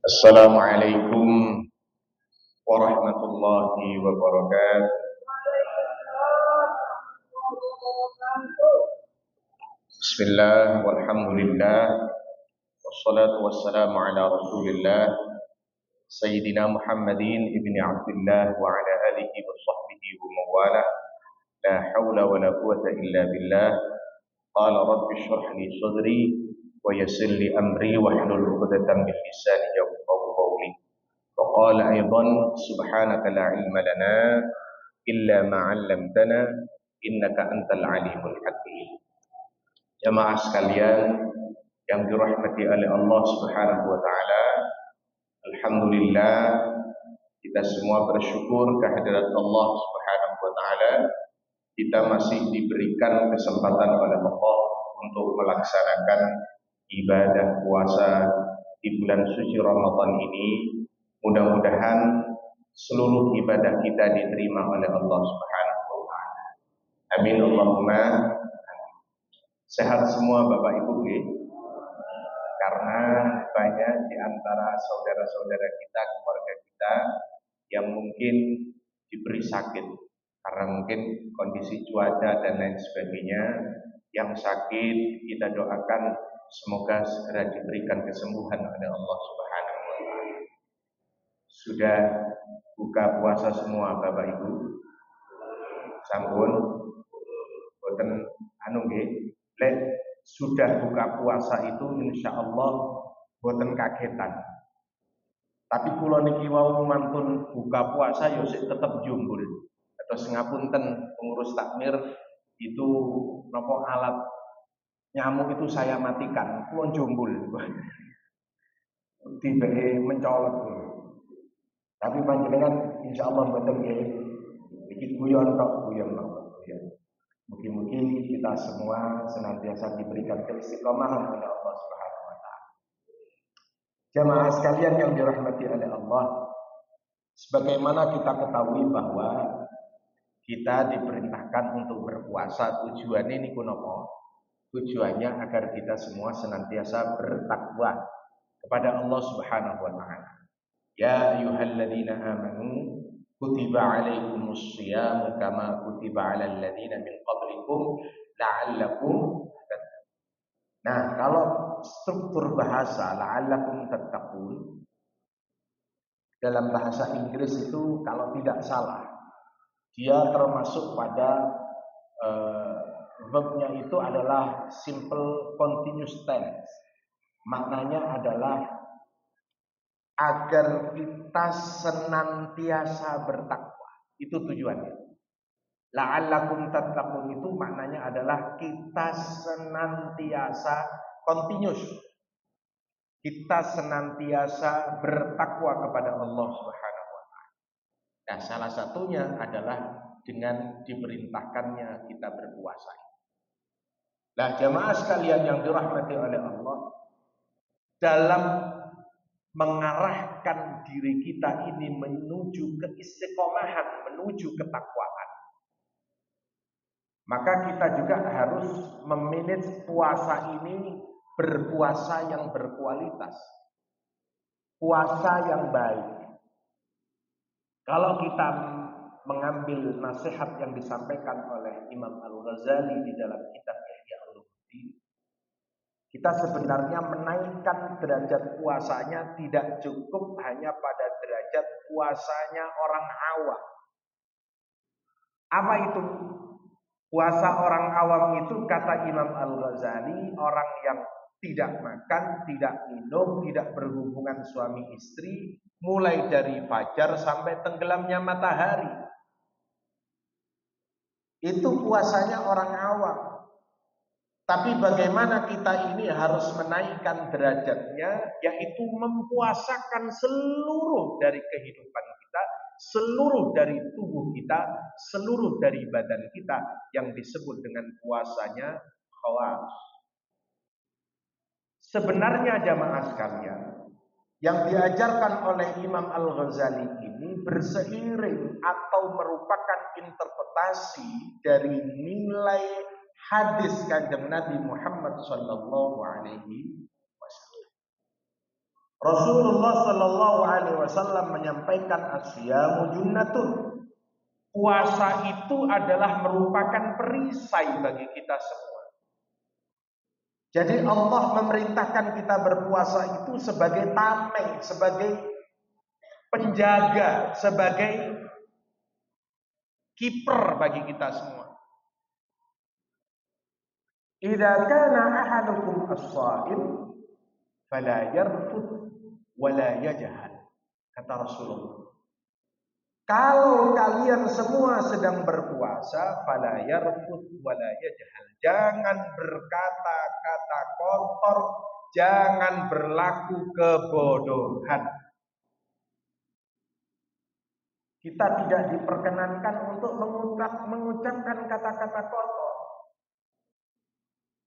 Assalamualaikum warahmatullahi wabarakatuh. Bismillah walhamdulillah wassalatu wassalamu ala Rasulillah Sayyidina Muhammadin ibni Abdullah wa ala alihi wa sahbihi wa mawala. La hawla wa la quwata illa billah. Qala rabbi shrah li sadri wa yassir li amri wa hlul 'uqdatam min lisani yafqahu qawli. Wa qala aidan subhanaka la ilma lana illa ma 'allamtana innaka antal alimul hakim. Jamaah sekalian yang dirahmati oleh Allah Subhanahu wa taala, alhamdulillah kita semua bersyukur kehadirat Allah Subhanahu wa taala. Kita masih diberikan kesempatan oleh Allah untuk melaksanakan ibadah puasa di bulan suci Ramadan ini. Mudah-mudahan seluruh ibadah kita diterima oleh Allah Subhanahu wa taala. Amin Allahumma. Sehat semua Bapak Ibu, karena banyak di antara saudara-saudara kita, keluarga kita yang mungkin diberi sakit karena mungkin kondisi cuaca dan lain sebagainya. Yang sakit kita doakan semoga segera diberikan kesembuhan oleh Allah Subhanahu wa taala. Sudah buka puasa semua Bapak Ibu? Sampun boten anu nggih. Lek sudah buka puasa itu insya Allah boten kagetan. Tapi kula niki wau mantun buka puasa yo sik tetep jumbul. Terus ngapunten pengurus takmir itu nopo alat nyamuk itu saya matikan, kula jumbul. Tiba-tiba mencolok. Tapi panjenengan insya Allah boten nggih. Iki guyon tok, guyon tok. Mungkin kita semua senantiasa diberikan keistiqomahan oleh Allah Subhanahu wa taala. Jamaah sekalian yang dirahmati oleh Allah, sebagaimana kita ketahui bahwa kita diperintahkan untuk berpuasa, tujuannya niku napa? Tujuannya agar kita semua senantiasa bertakwa kepada Allah Subhanahu wa taala. Ya ayyuhalladzina amanu kutiba alaikumus shiyam kama kutiba alal ladzina min qablikum la'allakum tattaqun. Nah, kalau struktur bahasa la'allakum tattaqun dalam bahasa Inggris itu kalau tidak salah dia termasuk pada verbnya itu adalah simple continuous tense. Maknanya adalah agar kita senantiasa bertakwa. Itu tujuannya. La'allakum tattaqun itu maknanya adalah kita senantiasa continuous. Kita senantiasa bertakwa kepada Allah Subhanahu wa taala. Nah, salah satunya adalah dengan diperintahkannya kita berpuasa. Nah, jamaah sekalian yang dirahmati oleh Allah, dalam mengarahkan diri kita ini menuju keistiqomahan, menuju ketakwaan, maka kita juga harus memanage puasa ini berpuasa yang berkualitas, puasa yang baik. Kalau kita mengambil nasihat yang disampaikan oleh Imam Al-Ghazali di dalam kitab Ihya Ulumuddin, kita sebenarnya menaikkan derajat puasanya tidak cukup hanya pada derajat puasanya orang awam. Apa itu? Puasa orang awam itu kata Imam Al-Ghazali, orang yang tidak makan, tidak minum, tidak berhubungan suami istri, mulai dari fajar sampai tenggelamnya matahari. Itu puasanya orang awam. Tapi bagaimana kita ini harus menaikkan derajatnya, yaitu mempuasakan seluruh dari kehidupan kita, seluruh dari tubuh kita, seluruh dari badan kita yang disebut dengan puasanya khawas. Sebenarnya jamaah sekalian, yang diajarkan oleh Imam Al-Ghazali ini berseiring atau merupakan interpretasi dari nilai hadis Kanjeng Nabi Muhammad sallallahu alaihi wasallam. Rasulullah Shallallahu Alaihi Wasallam menyampaikan asyamu junnatun. Puasa itu adalah merupakan perisai bagi kita semua. Jadi Allah memerintahkan kita berpuasa itu sebagai tameng, sebagai penjaga, sebagai kiper bagi kita semua. Idza kana ahadukum as-shaim fala yarfud wala yajhal, kata Rasulullah. Kalau kalian semua sedang berpuasa, fala yarfud wala yajhal, jangan berkata-kata kotor, jangan berlaku kebodohan. Kita tidak diperkenankan untuk mengucapkan kata-kata kotor.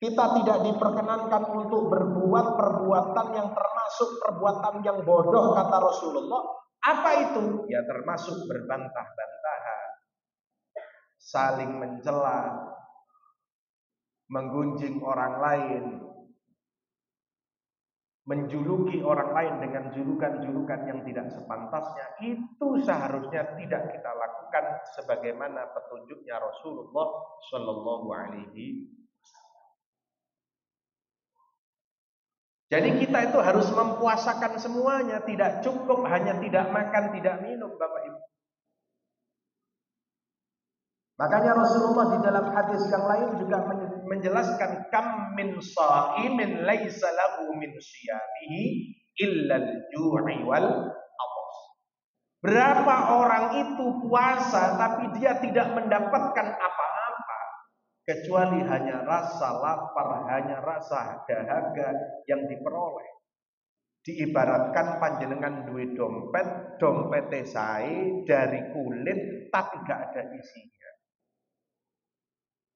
Kita tidak diperkenankan untuk berbuat perbuatan yang termasuk perbuatan yang bodoh, kata Rasulullah. Apa itu? Ya termasuk berbantah-bantahan, saling mencela, menggunjing orang lain, menjuluki orang lain dengan julukan-julukan yang tidak sepantasnya. Itu seharusnya tidak kita lakukan sebagaimana petunjuknya Rasulullah Shallallahu Alaihi Wasallam. Jadi kita itu harus mempuasakan semuanya, tidak cukup hanya tidak makan, tidak minum, Bapak Ibu. Makanya Rasulullah di dalam hadis yang lain juga menjelaskan kam min shaimin laisa lahu min siyamihi illa al-ju'i wal atas. Berapa orang itu puasa tapi dia tidak mendapatkan apa-apa kecuali hanya rasa lapar, hanya rasa dahaga yang diperoleh. Diibaratkan panjenengan duwe dompet sae dari kulit tapi gak ada isinya.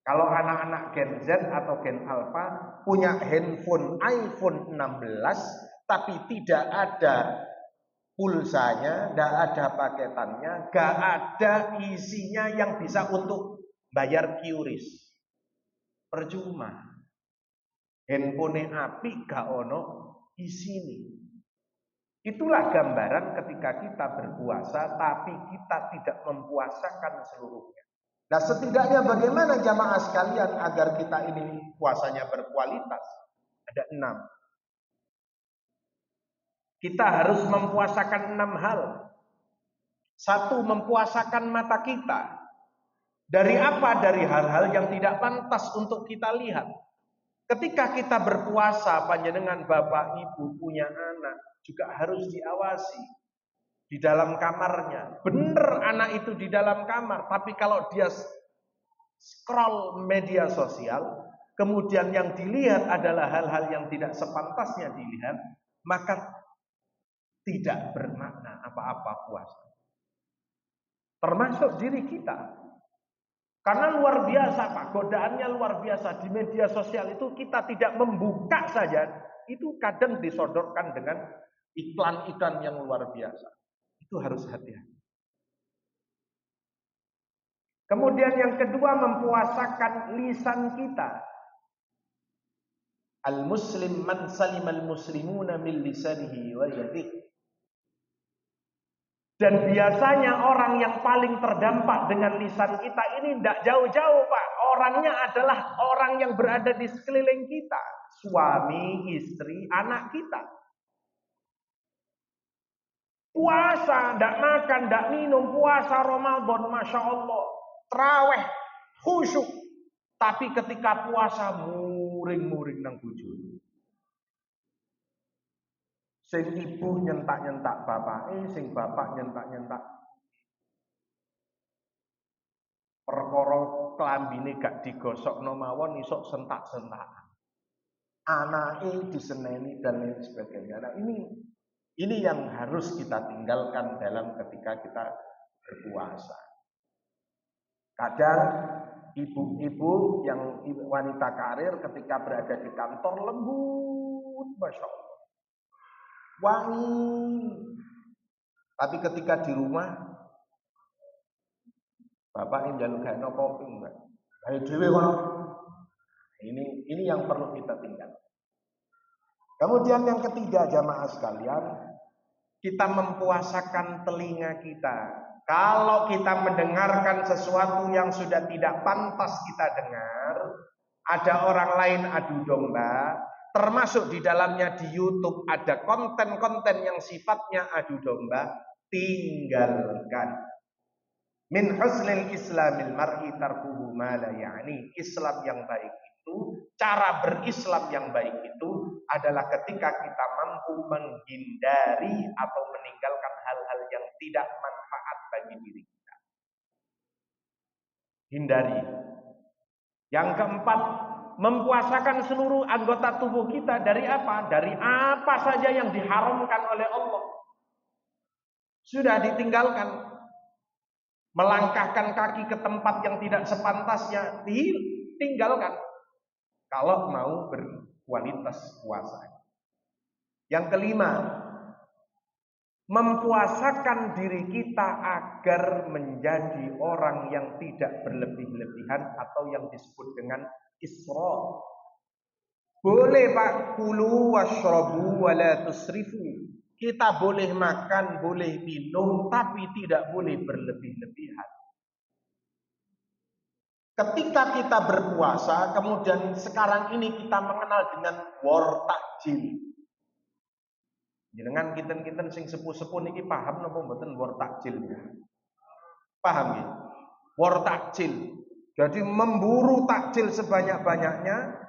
Kalau anak-anak Gen Z atau Gen Alpha punya handphone iPhone 16 tapi tidak ada pulsanya, tidak ada paketannya, gak ada isinya yang bisa untuk bayar QRIS. Percuma. Handphone api gak ono isini. Itulah gambaran ketika kita berpuasa tapi kita tidak mempuasakan seluruhnya. Nah, setidaknya bagaimana jamaah sekalian agar kita ini puasanya berkualitas? Ada 6. Kita harus mempuasakan 6 hal. 1, mempuasakan mata kita. Dari apa? Dari hal-hal yang tidak pantas untuk kita lihat. Ketika kita berpuasa, panjenengan bapak ibu punya anak juga harus diawasi di dalam kamarnya. Benar anak itu di dalam kamar, tapi kalau dia scroll media sosial, kemudian yang dilihat adalah hal-hal yang tidak sepantasnya dilihat, maka tidak bermakna apa-apa puasa. Termasuk diri kita. Karena luar biasa Pak, godaannya luar biasa. Di media sosial itu kita tidak membuka saja, itu kadang disodorkan dengan iklan-iklan yang luar biasa. Itu harus hati-hati. Kemudian yang kedua, mempuasakan lisan kita. Al-muslim man salimal muslimuna min lisanihi wa yadihi. Dan biasanya orang yang paling terdampak dengan lisan kita ini tidak jauh-jauh Pak. Orangnya adalah orang yang berada di sekeliling kita. Suami, istri, anak kita. Puasa, tidak makan, tidak minum. Puasa Ramadan, Masya Allah. Traweh, khusyuk. Tapi ketika puasa, muring-muring nang bujur. Sing ibu nyentak-nyentak bapake, sing bapak nyentak-nyentak. Perkara klambine gak digosokno mawon isok sentak-sentakan. Anake diseneni dan lain sebagainya. Nah, ini yang harus kita tinggalkan dalam ketika kita berpuasa. Kadang ibu-ibu yang wanita karir ketika berada di kantor lembut, Masya Allah. Wangi. Tapi ketika di rumah, bapak ini jaluk gak kopi enggak. Ayo dhewe kono. Ini yang perlu kita tinggal. Kemudian yang ketiga jamaah sekalian, kita mempuasakan telinga kita. Kalau kita mendengarkan sesuatu yang sudah tidak pantas kita dengar, ada orang lain adu domba, termasuk di dalamnya di YouTube ada konten-konten yang sifatnya adu domba, tinggalkan. Min husnil islamil mar'i tarkuhu ma la ya'ni. Islam yang baik itu, cara berislam yang baik itu adalah ketika kita mampu menghindari atau meninggalkan hal-hal yang tidak manfaat bagi diri kita. Hindari. Yang keempat, mempuasakan seluruh anggota tubuh kita dari apa? Dari apa saja yang diharamkan oleh Allah. Sudah ditinggalkan. Melangkahkan kaki ke tempat yang tidak sepantasnya, ditinggalkan. Kalau mau berkualitas puasa. Yang kelima, mempuasakan diri kita agar menjadi orang yang tidak berlebih-lebihan atau yang disebut dengan israf. Boleh Pak, kulu washrabu wala tusrifu. Kita boleh makan, boleh minum, tapi tidak boleh berlebih-lebihan. Ketika kita berpuasa, kemudian sekarang ini kita mengenal dengan war takjil. Jenengan kinten-kinten sing sepuh-sepuh niki paham napa mboten war takjil? Paham ya? War takjil. Jadi memburu takjil sebanyak-banyaknya,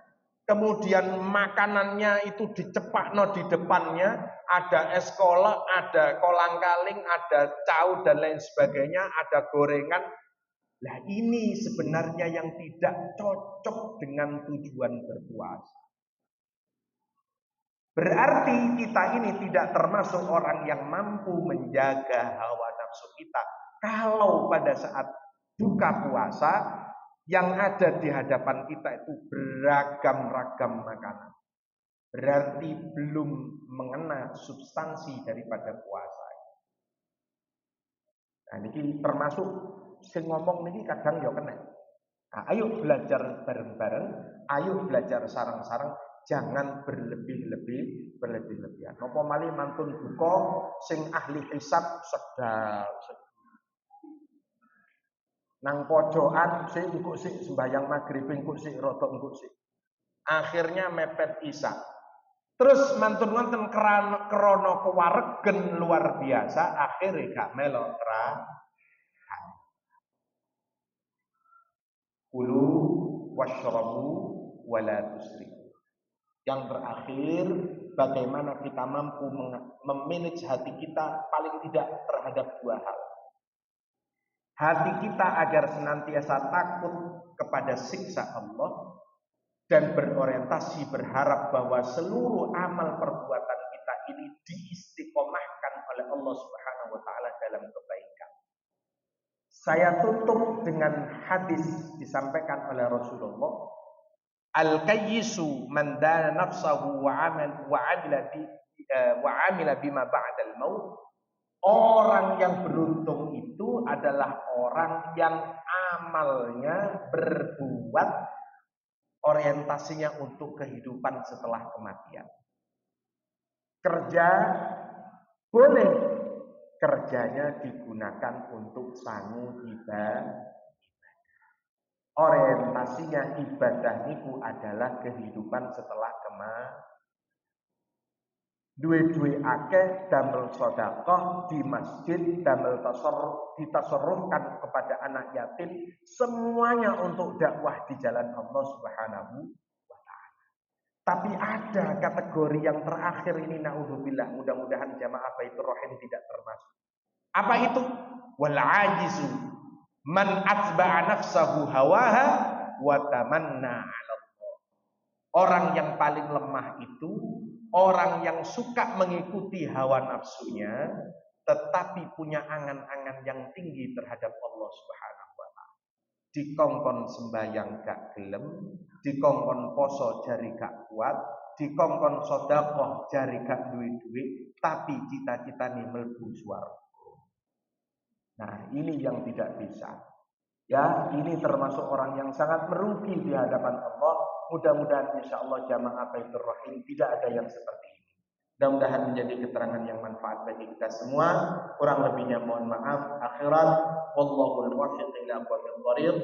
kemudian makanannya itu dicepakno di depannya, ada es kolak, ada kolang-kaling, ada cau dan lain sebagainya, ada gorengan. Nah ini sebenarnya yang tidak cocok dengan tujuan berpuasa. Berarti kita ini tidak termasuk orang yang mampu menjaga hawa nafsu kita. Kalau pada saat buka puasa, yang ada di hadapan kita itu beragam-ragam makanan. Berarti belum mengena substansi daripada puasa. Nah, ini termasuk sing ngomong niki kadang ya kena. Nah, ayo belajar bareng-bareng, ayo belajar sarang-sarang, jangan berlebihan. Napa malih mantun buka sing ahli hisab sedal. Nang pojokan sing engko sik sembahyang magrib engko sik rada engko sik. Akhirnya mepet isya. Terus mantun-mantun krono kewaregen luar biasa, akhirnya gak melok kulu washrabu wala tusrifu. Yang terakhir, bagaimana kita mampu memanage hati kita paling tidak terhadap dua hal. Hati kita agar senantiasa takut kepada siksa Allah dan berorientasi berharap bahwa seluruh amal perbuatan kita ini diistiqomahkan oleh Allah Subhanahu wa taala dalam kebaikan. Saya tutup dengan hadis disampaikan oleh Rasulullah, al-kayyisu man dana nafsahu wa amila bima ba'dal maut. Orang yang beruntung itu adalah orang yang amalnya berbuat orientasinya untuk kehidupan setelah kematian. Kerja boleh, kerjanya digunakan untuk sangu ibadah. Orientasinya ibadah niku adalah kehidupan setelah kematian. Duwe-duwe akeh damel sedekah di masjid, damel ditasarrufkan kepada anak yatim, semuanya untuk dakwah di jalan Allah Subhanahu wa taala. Tapi ada kategori yang terakhir ini, naudzubillah, mudah-mudahan jamaah Baitur Rahim tidak termasuk. Apa itu? Wal ajizu man atba'a nafsahu hawaha wa tamanna 'ala Allah. Orang yang paling lemah itu orang yang suka mengikuti hawa nafsunya, tetapi punya angan-angan yang tinggi terhadap Allah Subhanahu wa taala. Dikongkon sembahyang gak gelem, dikongkon poso jari gak kuat, dikongkon sedekah jari gak duwe-duwe, tapi cita-citane mlebu swarga. Nah, ini yang tidak bisa. Ya, ini termasuk orang yang sangat merugi di hadapan Allah. Mudah-mudahan insya Allah jamaah Baitur Rahim tidak ada yang seperti ini. Mudah-mudahan menjadi keterangan yang manfaat bagi kita semua. Kurang lebihnya mohon maaf. Akhirat, wallahul muwaffiq ila aqwamit thoriq.